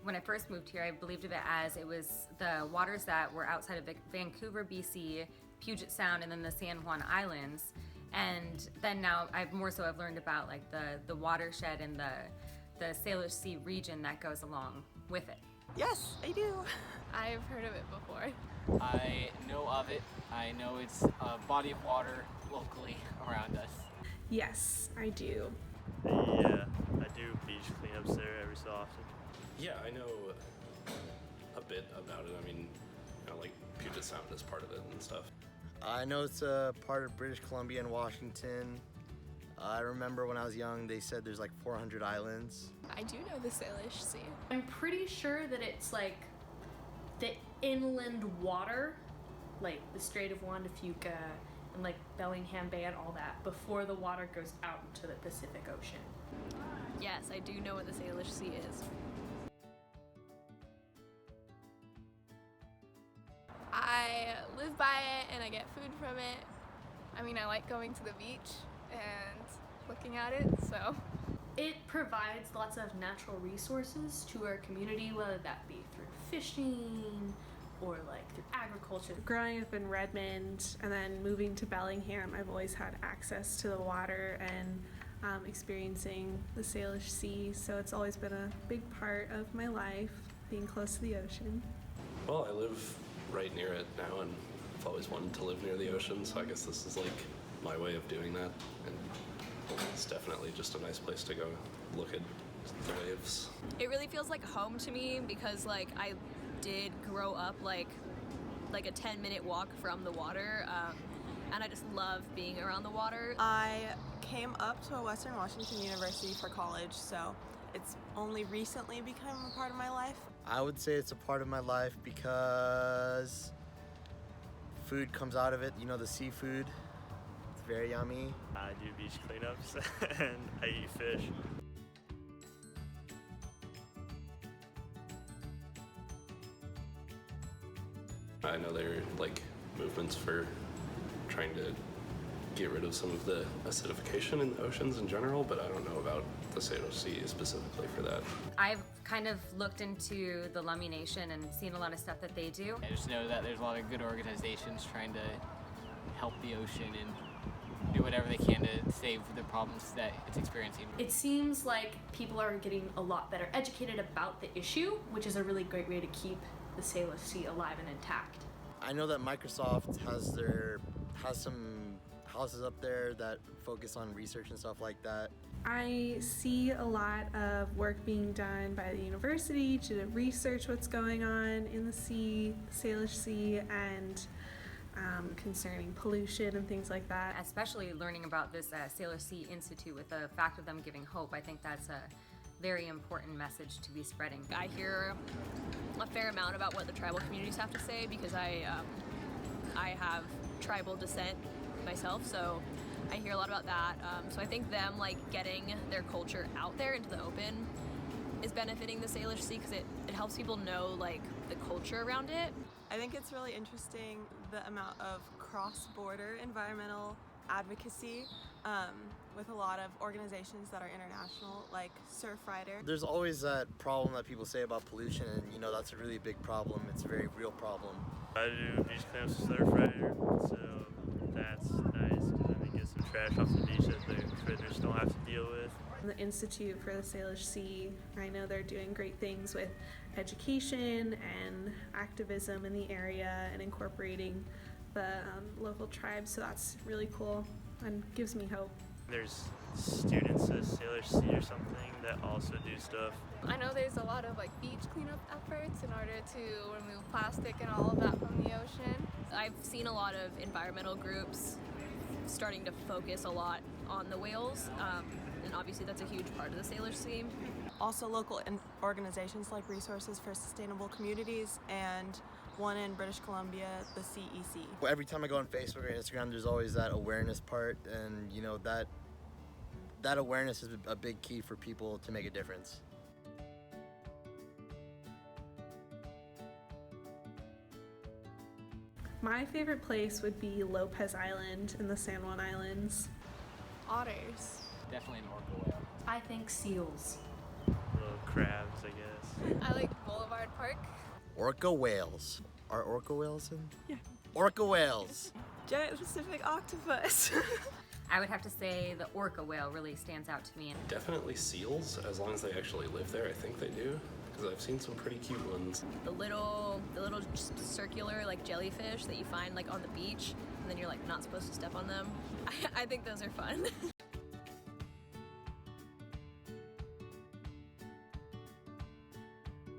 when I first moved here, I believed of it as it was the waters that were outside of Vancouver, BC, Puget Sound, and then the San Juan Islands. And then now I've learned about like the watershed and the Salish Sea region that goes along with it. Yes, I do. I've heard of it before. I know of it. I know it's a body of water locally around us. Yes, I do. Yeah, I do beach cleanups there every so often. Yeah, I know a bit about it. I mean, like Puget Sound is part of it and stuff. I know it's a part of British Columbia and Washington. I remember when I was young, they said there's like 400 islands. I do know the Salish Sea. I'm pretty sure that it's like the inland water, like the Strait of Juan de Fuca and like Bellingham Bay and all that, before the water goes out into the Pacific Ocean. Yes, I do know what the Salish Sea is. I live by it and I get food from it. I mean, I like going to the beach and looking at it, so. It provides lots of natural resources to our community, whether that be through fishing or like through agriculture. Growing up in Redmond and then moving to Bellingham, I've always had access to the water and experiencing the Salish Sea, so it's always been a big part of my life, being close to the ocean. Well, I live right near it now, and I've always wanted to live near the ocean, so I guess this is like my way of doing that. And it's definitely just a nice place to go look at the waves. It really feels like home to me because like I did grow up like a 10-minute walk from the water, and I just love being around the water. I came up to a Western Washington University for college, so it's only recently become a part of my life. I would say it's a part of my life because food comes out of it, you know, the seafood. It's very yummy. I do beach cleanups and I eat fish. I know there are like movements for trying to get rid of some of the acidification in the oceans in general, but I don't know about the Salish Sea specifically for that. I've kind of looked into the Lummi Nation and seen a lot of stuff that they do. I just know that there's a lot of good organizations trying to help the ocean and do whatever they can to save the problems that it's experiencing. It seems like people are getting a lot better educated about the issue, which is a really great way to keep the Salish Sea alive and intact. I know that Microsoft has some houses up there that focus on research and stuff like that. I see a lot of work being done by the university to research what's going on in the sea, Salish Sea, and concerning pollution and things like that. Especially learning about this Salish Sea Institute with the fact of them giving hope. I think that's a very important message to be spreading. I hear a fair amount about what the tribal communities have to say because I have tribal descent myself, so I hear a lot about that. So I think them like getting their culture out there into the open is benefiting the Salish Sea because it helps people know like the culture around it. I think it's really interesting the amount of cross-border environmental advocacy with a lot of organizations that are international, like Surfrider. There's always that problem that people say about pollution, and you know that's a really big problem. It's a very real problem. I do beach cleanups with Surfrider, so that's nice because then they get some trash off the beach that the critters don't have to deal with. The Institute for the Salish Sea, I know they're doing great things with education and activism in the area and incorporating the local tribes, so that's really cool and gives me hope. There's students at Salish Sea or something that also do stuff. I know there's a lot of like beach cleanup efforts in order to remove plastic and all of that from the ocean. I've seen a lot of environmental groups starting to focus a lot on the whales, and obviously that's a huge part of the Salish Sea. Also local organizations like Resources for Sustainable Communities and one in British Columbia, the CEC. Well, every time I go on Facebook or Instagram, there's always that awareness part, and you know that awareness is a big key for people to make a difference. My favorite place would be Lopez Island in the San Juan Islands. Otters. Definitely an orca whale. I think seals. The crabs, I guess. I like Boulevard Park. Orca whales. Are orca whales in? Yeah. Orca whales. Giant Pacific octopus. I would have to say the orca whale really stands out to me. Definitely seals, as long as they actually live there. I think they do, because I've seen some pretty cute ones. The little circular like jellyfish that you find like on the beach, and then you're like not supposed to step on them. I think those are fun.